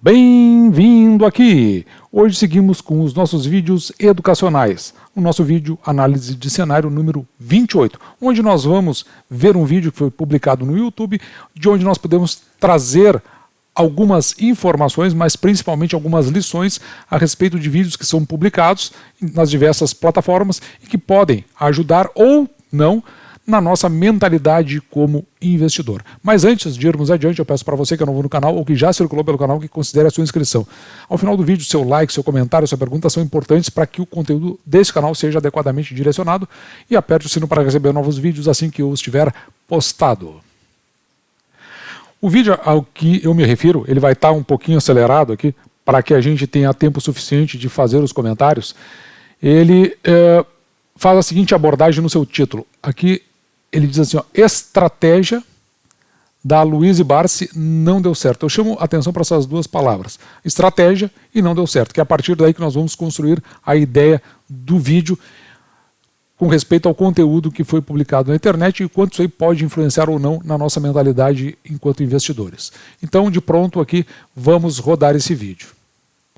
Bem-vindo aqui! Hoje seguimos com os nossos vídeos educacionais. O nosso vídeo Análise de Cenário número 28, onde nós vamos ver um vídeo que foi publicado no YouTube, de onde nós podemos trazer algumas informações, mas principalmente algumas lições a respeito de vídeos que são publicados nas diversas plataformas e que podem ajudar ou não na nossa mentalidade como investidor. Mas antes de irmos adiante, eu peço para você que é novo no canal ou que já circulou pelo canal que considere a sua inscrição. Ao final do vídeo, seu like, seu comentário, sua pergunta são importantes para que o conteúdo desse canal seja adequadamente direcionado, e aperte o sino para receber novos vídeos assim que eu os tiver postado. O vídeo ao que eu me refiro, ele vai estar um pouquinho acelerado aqui, para que a gente tenha tempo suficiente de fazer os comentários. Ele faz a seguinte abordagem no seu título. Aqui ele diz assim, ó, estratégia da Louise Barsi não deu certo. Eu chamo a atenção para essas duas palavras, estratégia e não deu certo, que é a partir daí que nós vamos construir a ideia do vídeo com respeito ao conteúdo que foi publicado na internet e quanto isso aí pode influenciar ou não na nossa mentalidade enquanto investidores. Então, de pronto aqui, vamos rodar esse vídeo.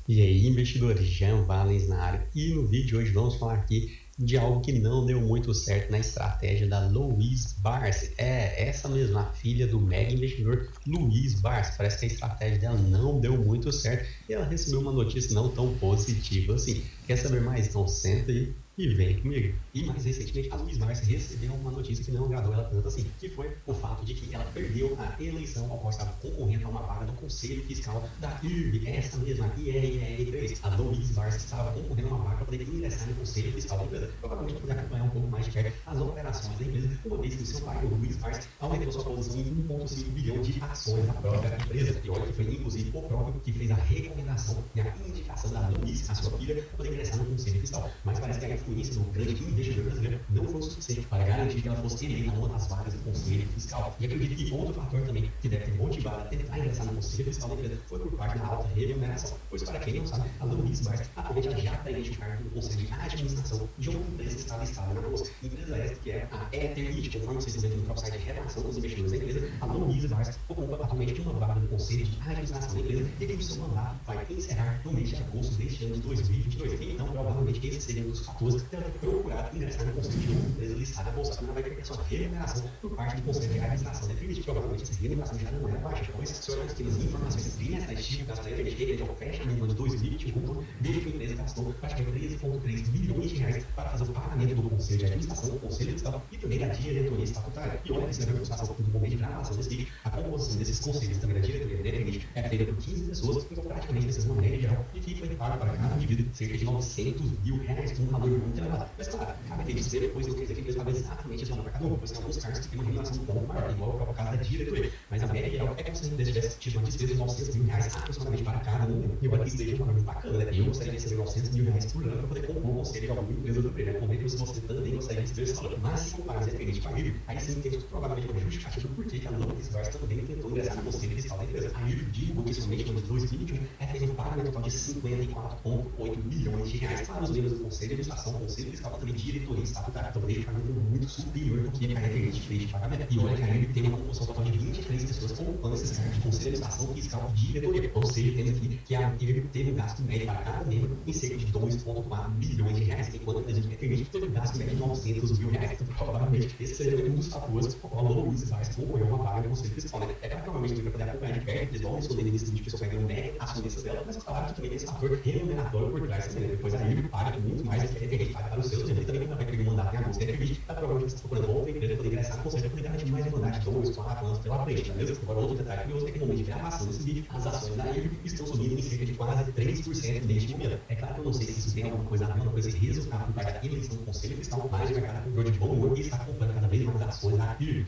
E aí, investidores, Jean Valens na área. E no vídeo de hoje vamos falar aqui de algo que não deu muito certo na estratégia da Louise Barsi. É essa mesma, a filha do mega investidor Louise Barsi. Parece que a estratégia dela não deu muito certo e ela recebeu uma notícia não tão positiva assim. Quer saber mais? Então senta aí e vem comigo. E mais recentemente, a Louise Barsi recebeu uma notícia que não agradou ela tanto assim, que foi o fato de que ela perdeu a eleição ao qual estava concorrendo a uma vaga no Conselho Fiscal da IRB, essa mesma IRR3. A Louise Barsi estava concorrendo a uma vaga para poder ingressar no Conselho Fiscal da empresa, provavelmente para poder acompanhar um pouco mais de perto as operações da empresa, uma vez que o seu pai, o Louise Barsi, aumentou sua posição em 1,5 bilhão de ações da própria empresa. E olha que foi inclusive o próprio que fez a recomendação e a indicação da Louise, a sua filha, para poder ingressar no Conselho Fiscal. Mas parece que a influência do grande investidor brasileiro não foi o suficiente para garantir que ela fosse eleita numa das vagas do Conselho Fiscal. E acredito que outro fator também que deve ter motivado a tentar ingressar no Conselho Fiscal da empresa foi por parte da alta remuneração. Pois, para quem não sabe, a Louise Barsi atualmente ela já preenche o cargo do Conselho de Administração de uma empresa que está listada na bolsa. Empresa essa que é a Eternit, conforme vocês estão vendo no próprio site de relação com os investidores da empresa. A Louise Barsi ocupa atualmente uma vaga no Conselho de Administração da empresa e que o seu mandato vai encerrar no mês de agosto deste ano de 2022. Então, provavelmente, esse seria um dos fatores que ela tem procurado ingressar no Conselho de uma empresa listada na bolsa. Ela vai ter sua remuneração por parte do Conselho de Administração da Eternit. Provavelmente, essa remuneração já não é baixa, pois, se olharmos aqui nas informações trimestrais da Eternit, ele é o fechamento do ano de 2021, desde que a empresa gastou praticamente 13,3 milhões de reais para fazer o pagamento do Conselho de Administração, do Conselho Fiscal e também da diretoria estatutária. E olha, esse é no momento de gravação desse vídeo, a composição desses conselhos também da diretoria da Eternit é feita por 15 pessoas, então praticamente precisa de uma média geral e que foi pago para cada indivíduo cerca de 900 mil reais, um valor muito elevado. Mas claro, cabe ter dizer depois do que dizer que eles pagam exatamente esse valor para cada um, pois tem alguns cargos que têm uma remuneração um pouco maior, igual ao próprio caso da diretoria. Mas a média geral é como se a empresa tivesse tido uma despesa de 900 mil reais aproximadamente para cada um. E olha que isso seja um valor muito bacana, né? Eu gostaria de receber 900 mil reais por ano para poder compor um conselho de alguma empresa do prêmio. Comento se você também gostaria de receber esse valor. Mas se comparar independente com a IRB, aí sim tem provavelmente uma justificativa do porquê que a Louise Barsi também tentou ingressar no Conselho Fiscal da empresa. A IRB divulgou que somente no ano de 2021 fez um pagamento total de 54,8 milhões de reais para os membros do Conselho de Administração, Conselho Fiscal e também diretoria estatutária. Então, vejo um pagamento muito superior do que a Eternit fez de pagamento. E olha que a IRB tem uma composição total de 23 pessoas ocupando esses cargos de Conselho de Administração, Fiscal e diretoria. Ou seja, temos aqui que a IRB teve um gasto médio para cada membro em cerca de 2,4 milhões de reais, enquanto a empresa de Eternit teve um gasto médio de 900 mil reais. Então, provavelmente, esse seria um dos fatores por qual a Louise Barsi concorreu a uma vaga no Conselho Fiscal. É claro, provavelmente, vai poder acompanhar de perto, eles vão responder nesse vídeo que pessoas pegam mega acionistas dela, mas é claro que também tem esse fator remuneratório por trás também. Depois a IRB paga muito mais do que a Eternit paga para os seus membros. Também vai pegar um mandato em agosto. A Eternit está provavelmente procurando outra empresa para poder ingressar no Conselho, para poder garantir mais um mandato de 2, 4 anos pela frente, beleza? Agora, outro detalhe curioso é que no momento de gravação desse vídeo, as ações da IRB estão subindo em cerca de quase 3% neste momento. É claro que eu não sei se isso tem alguma coisa a ver, uma coisa resultado por parte da eleição do Conselho Fiscal, mas o mercado acordou de bom humor e está comprando cada vez mais ações da IRB.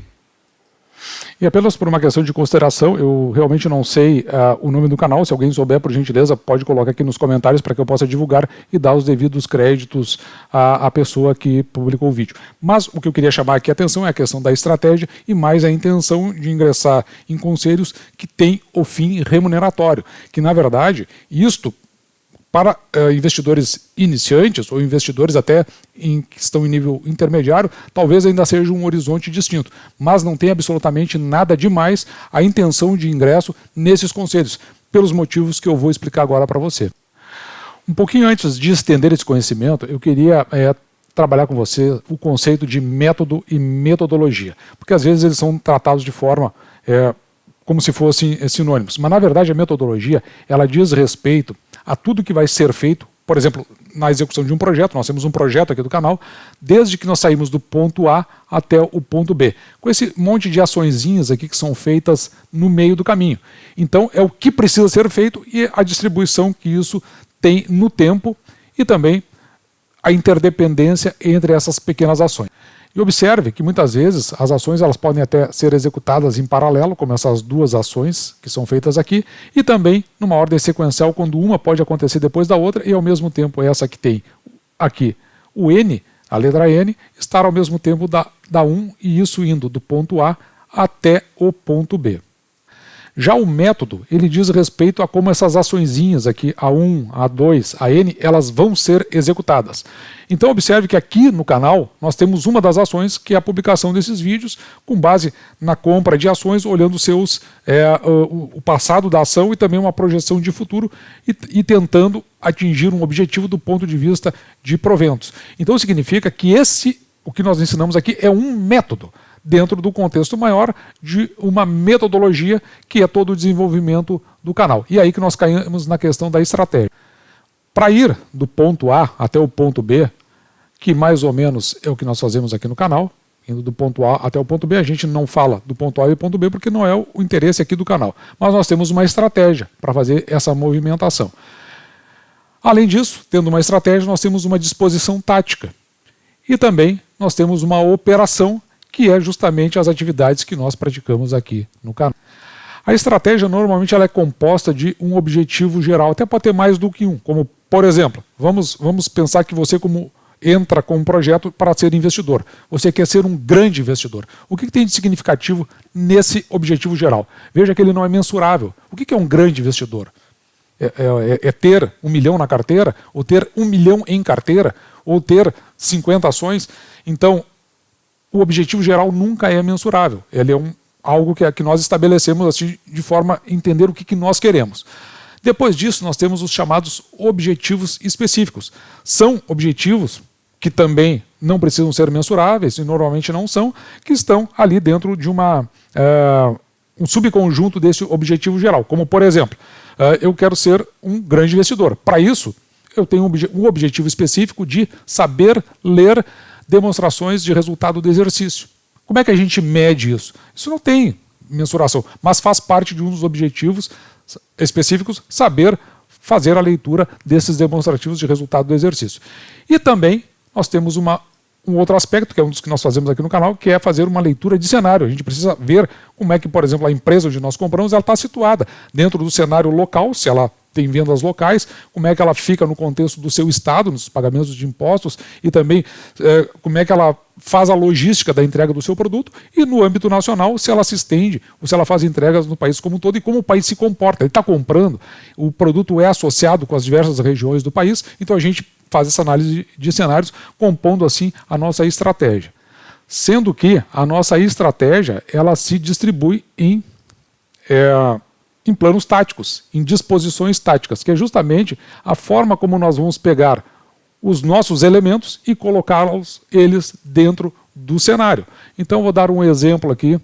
E apenas por uma questão de consideração, eu realmente não sei o nome do canal. Se alguém souber, por gentileza, pode colocar aqui nos comentários para que eu possa divulgar e dar os devidos créditos à pessoa que publicou o vídeo. Mas o que eu queria chamar aqui a atenção é a questão da estratégia e mais a intenção de ingressar em conselhos que tem o fim remuneratório, que na verdade isto para investidores iniciantes ou investidores até que estão em nível intermediário, talvez ainda seja um horizonte distinto, mas não tem absolutamente nada demais a intenção de ingresso nesses conselhos. pelos motivos que eu vou explicar agora para você. Um pouquinho antes de estender esse conhecimento, eu queria trabalhar com você o conceito de método e metodologia, porque às vezes eles são tratados de forma como se fossem sinônimos, mas na verdade a metodologia ela diz respeito a tudo que vai ser feito, por exemplo, na execução de um projeto. Nós temos um projeto aqui do canal, desde que nós saímos do ponto A até o ponto B, com esse monte de açõezinhas aqui que são feitas no meio do caminho. Então é o que precisa ser feito e a distribuição que isso tem no tempo e também a interdependência entre essas pequenas ações. E observe que muitas vezes as ações elas podem até ser executadas em paralelo, como essas duas ações que são feitas aqui, e também numa ordem sequencial, quando uma pode acontecer depois da outra, e ao mesmo tempo essa que tem aqui o N, a letra N, estar ao mesmo tempo da 1, e isso indo do ponto A até o ponto B. Já o método, ele diz respeito a como essas açõezinhas aqui, A1, A2, a N, elas vão ser executadas. Então observe que aqui no canal nós temos uma das ações que é a publicação desses vídeos com base na compra de ações, olhando o passado da ação e também uma projeção de futuro e tentando atingir um objetivo do ponto de vista de proventos. Então significa que o que nós ensinamos aqui é um método dentro do contexto maior de uma metodologia que é todo o desenvolvimento do canal. E aí que nós caímos na questão da estratégia. Para ir do ponto A até o ponto B, que mais ou menos é o que nós fazemos aqui no canal, indo do ponto A até o ponto B, a gente não fala do ponto A e do ponto B porque não é o interesse aqui do canal. Mas nós temos uma estratégia para fazer essa movimentação. Além disso, tendo uma estratégia, nós temos uma disposição tática. E também nós temos uma operação, que é justamente as atividades que nós praticamos aqui no canal. A estratégia normalmente ela é composta de um objetivo geral, até pode ter mais do que um, como por exemplo, vamos pensar que você entra com um projeto para ser investidor. Você quer ser um grande investidor. O que tem de significativo nesse objetivo geral? Veja que ele não é mensurável. O que é um grande investidor? É ter 1 milhão na carteira, ou ter 1 milhão em carteira, ou ter 50 ações. Então, o objetivo geral nunca é mensurável. Ele é algo que nós estabelecemos assim, de forma a entender o que nós queremos. Depois disso, nós temos os chamados objetivos específicos. São objetivos que também não precisam ser mensuráveis, e normalmente não são, que estão ali dentro de um subconjunto desse objetivo geral. Como, por exemplo, eu quero ser um grande investidor. Para isso, eu tenho um objetivo específico de saber ler demonstrações de resultado do exercício. Como é que a gente mede isso? Isso não tem mensuração, mas faz parte de um dos objetivos específicos saber fazer a leitura desses demonstrativos de resultado do exercício. E também nós temos um outro aspecto, que é um dos que nós fazemos aqui no canal, que é fazer uma leitura de cenário. A gente precisa ver como é que, por exemplo, a empresa onde nós compramos ela está situada dentro do cenário local, se ela tem vendas locais, como é que ela fica no contexto do seu estado, nos pagamentos de impostos, e também como é que ela faz a logística da entrega do seu produto, e no âmbito nacional, se ela se estende, ou se ela faz entregas no país como um todo, e como o país se comporta. Ele está comprando, o produto é associado com as diversas regiões do país, então a gente faz essa análise de cenários, compondo assim a nossa estratégia. Sendo que a nossa estratégia, ela se distribui em planos táticos, em disposições táticas, que é justamente a forma como nós vamos pegar os nossos elementos e colocá-los eles dentro do cenário. Então vou dar um exemplo aqui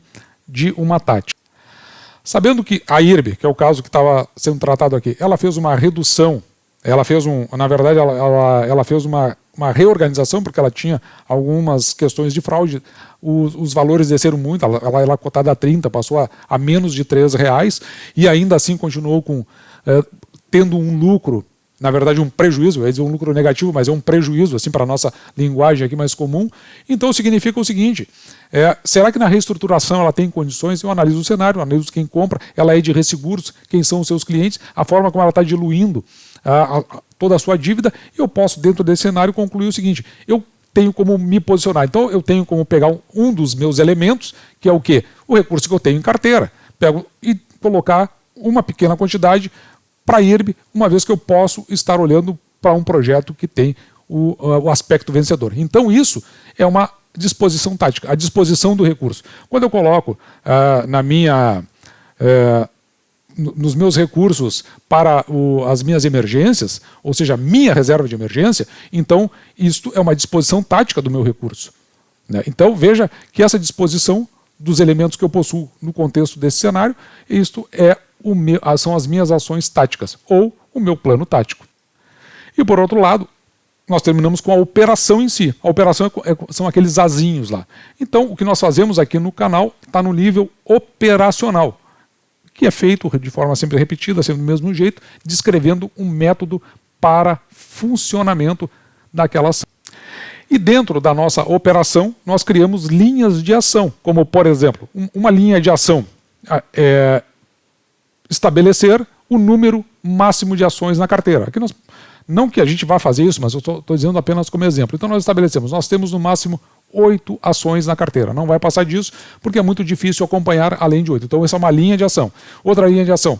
de uma tática. Sabendo que a IRB, que é o caso que estava sendo tratado aqui, ela fez uma redução, ela fez uma reorganização, porque ela tinha algumas questões de fraude, os valores desceram muito, ela era cotada a 30, passou a menos de R$3, e ainda assim continuou tendo um lucro, na verdade um prejuízo, eu ia dizer um lucro negativo, mas é um prejuízo, assim, para a nossa linguagem aqui mais comum. Então significa o seguinte, será que na reestruturação ela tem condições? Eu analiso o cenário, analiso quem compra, ela é de resseguros, quem são os seus clientes, a forma como ela está diluindo toda a sua dívida, e eu posso, dentro desse cenário, concluir o seguinte, eu tenho como me posicionar. Então eu tenho como pegar um dos meus elementos, que é o quê? O recurso que eu tenho em carteira, pego e colocar uma pequena quantidade para a IRB, uma vez que eu posso estar olhando para um projeto que tem o aspecto vencedor. Então isso é uma disposição tática, a disposição do recurso. Quando eu coloco nos meus recursos para as minhas emergências, ou seja, minha reserva de emergência, então isto é uma disposição tática do meu recurso, né? Então veja que essa disposição dos elementos que eu possuo no contexto desse cenário, isto são as minhas ações táticas, ou o meu plano tático. E por outro lado, nós terminamos com a operação em si. A operação são aqueles azinhos lá. Então, o que nós fazemos aqui no canal está no nível operacional, que é feito de forma sempre repetida, sempre do mesmo jeito, descrevendo um método para funcionamento daquela ação. E dentro da nossa operação, nós criamos linhas de ação, como, por exemplo, uma linha de ação é estabelecer o número máximo de ações na carteira. Aqui não que a gente vá fazer isso, mas eu estou dizendo apenas como exemplo. Então nós estabelecemos, nós temos no máximo 8 ações na carteira. Não vai passar disso, porque é muito difícil acompanhar além de 8. Então essa é uma linha de ação. Outra linha de ação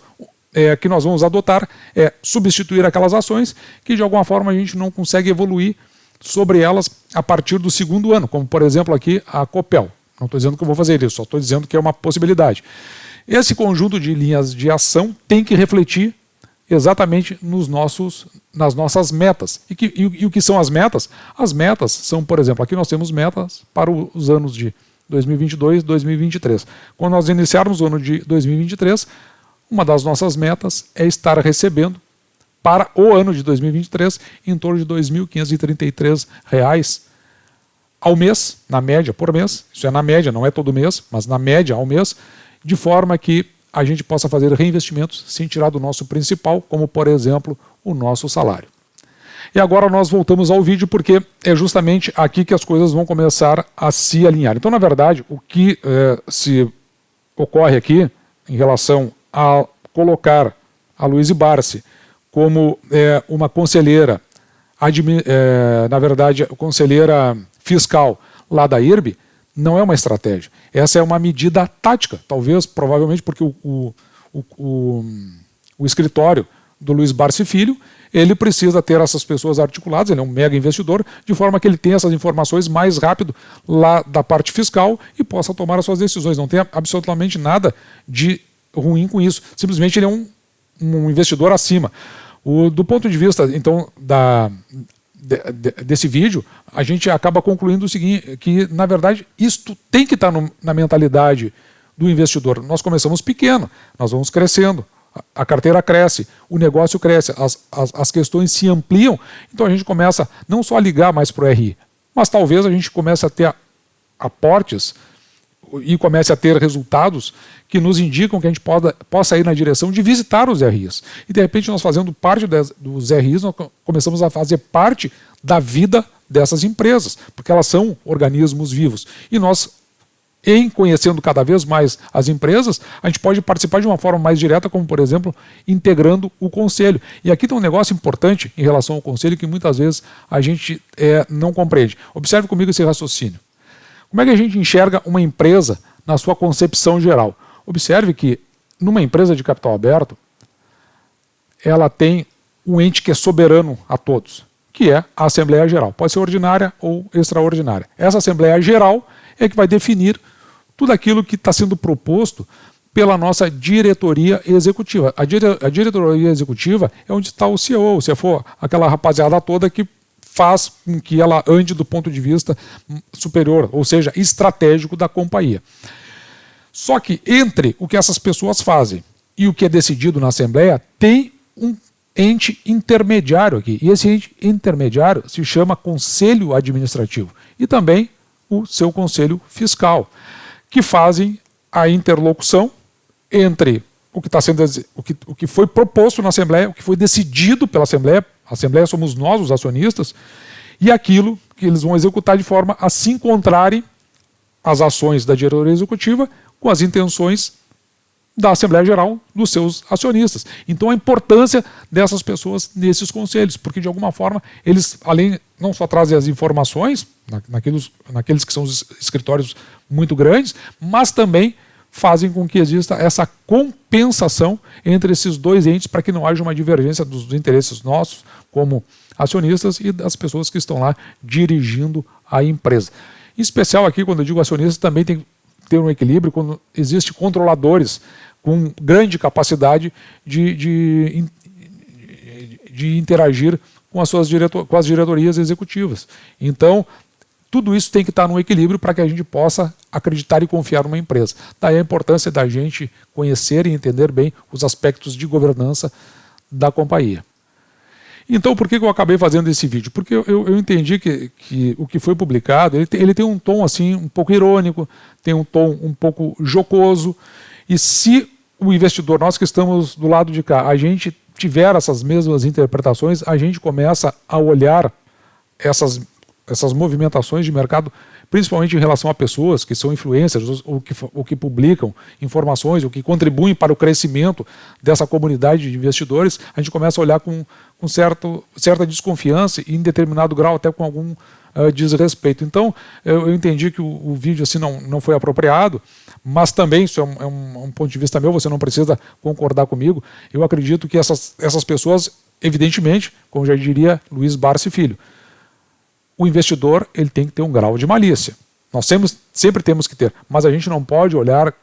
que nós vamos adotar é substituir aquelas ações que de alguma forma a gente não consegue evoluir sobre elas a partir do segundo ano, como por exemplo aqui a Copel. Não estou dizendo que eu vou fazer isso, só estou dizendo que é uma possibilidade. Esse conjunto de linhas de ação tem que refletir exatamente nas nossas metas. E o que são as metas? As metas são, por exemplo, aqui nós temos metas para os anos de 2022 e 2023. Quando nós iniciarmos o ano de 2023, uma das nossas metas é estar recebendo para o ano de 2023 em torno de R$ 2.533 ao mês, na média por mês. Isso é na média, não é todo mês, mas na média ao mês, de forma que a gente possa fazer reinvestimentos sem tirar do nosso principal, como por exemplo o nosso salário. E agora nós voltamos ao vídeo porque é justamente aqui que as coisas vão começar a se alinhar. Então, na verdade, o que se ocorre aqui em relação a colocar a Louise Barsi como uma conselheira, na verdade, conselheira fiscal lá da IRB, não é uma estratégia. Essa é uma medida tática, talvez, provavelmente, porque o escritório do Luiz Barsi Filho, ele precisa ter essas pessoas articuladas, ele é um mega investidor, de forma que ele tenha essas informações mais rápido lá da parte fiscal e possa tomar as suas decisões. Não tem absolutamente nada de ruim com isso. Simplesmente ele é um investidor acima. Do ponto de vista, então, desse vídeo, a gente acaba concluindo o seguinte, que na verdade isto tem que estar na mentalidade do investidor. Nós começamos pequeno, nós vamos crescendo, a carteira cresce, o negócio cresce, as questões se ampliam, então a gente começa não só a ligar mais para o RI, mas talvez a gente comece a ter aportes e comece a ter resultados que nos indicam que a gente possa ir na direção de visitar os RIs. E de repente nós fazendo parte dos RIs, nós começamos a fazer parte da vida dessas empresas, porque elas são organismos vivos. E nós, em conhecendo cada vez mais as empresas, a gente pode participar de uma forma mais direta, como por exemplo, integrando o conselho. E aqui tem um negócio importante em relação ao conselho que muitas vezes a gente não compreende. Observe comigo esse raciocínio. Como é que a gente enxerga uma empresa na sua concepção geral? Observe que numa empresa de capital aberto, ela tem um ente que é soberano a todos, que é a Assembleia Geral. Pode ser ordinária ou extraordinária. Essa Assembleia Geral é que vai definir tudo aquilo que está sendo proposto pela nossa diretoria executiva. A diretoria executiva é onde está o CEO, o CFO, aquela rapaziada toda que faz com que ela ande do ponto de vista superior, ou seja, estratégico da companhia. Só que entre o que essas pessoas fazem e o que é decidido na Assembleia, tem um ente intermediário aqui. E esse ente intermediário se chama Conselho Administrativo e também o seu Conselho Fiscal, que fazem a interlocução entre o que está sendo o que foi proposto na Assembleia, o que foi decidido pela Assembleia. A Assembleia somos nós, os acionistas, e aquilo que eles vão executar de forma a se encontrarem as ações da diretoria executiva com as intenções da Assembleia Geral dos seus acionistas. Então a importância dessas pessoas nesses conselhos, porque de alguma forma eles, além, não só trazem as informações, naqueles que são os escritórios muito grandes, mas também fazem com que exista essa compensação entre esses dois entes para que não haja uma divergência dos interesses nossos como acionistas e das pessoas que estão lá dirigindo a empresa. Em especial aqui, quando eu digo acionistas, também tem ter um equilíbrio quando existem controladores com grande capacidade de interagir com as diretorias executivas. Então, tudo isso tem que estar num equilíbrio para que a gente possa acreditar e confiar numa empresa. Daí a importância da gente conhecer e entender bem os aspectos de governança da companhia. Então, por que eu acabei fazendo esse vídeo? Porque eu entendi que o que foi publicado, ele tem um tom assim um pouco irônico, tem um tom um pouco jocoso, e se o investidor, nós que estamos do lado de cá, a gente tiver essas mesmas interpretações, a gente começa a olhar essas movimentações de mercado, principalmente em relação a pessoas que são influencers, ou que publicam informações, ou que contribuem para o crescimento dessa comunidade de investidores, a gente começa a olhar com certa desconfiança e, em determinado grau, até com algum desrespeito. Então, eu entendi que o vídeo assim não foi apropriado, mas também, isso é um ponto de vista meu, você não precisa concordar comigo. Eu acredito que essas pessoas, evidentemente, como já diria Luiz Barsi Filho, o investidor ele tem que ter um grau de malícia. Nós sempre temos que ter, mas a gente não pode olhar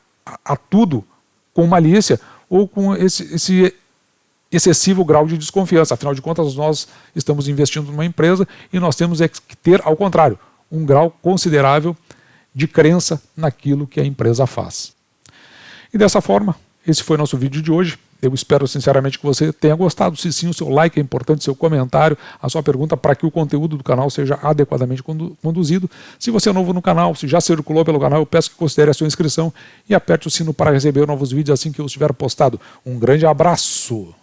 a tudo com malícia ou com esse excessivo grau de desconfiança. Afinal de contas, nós estamos investindo numa empresa e nós temos que ter, ao contrário, um grau considerável de crença naquilo que a empresa faz. E dessa forma, esse foi o nosso vídeo de hoje. Eu espero sinceramente que você tenha gostado. Se sim, o seu like é importante, seu comentário, a sua pergunta para que o conteúdo do canal seja adequadamente conduzido. Se você é novo no canal, se já circulou pelo canal, eu peço que considere a sua inscrição e aperte o sino para receber novos vídeos assim que eu estiver postado. Um grande abraço!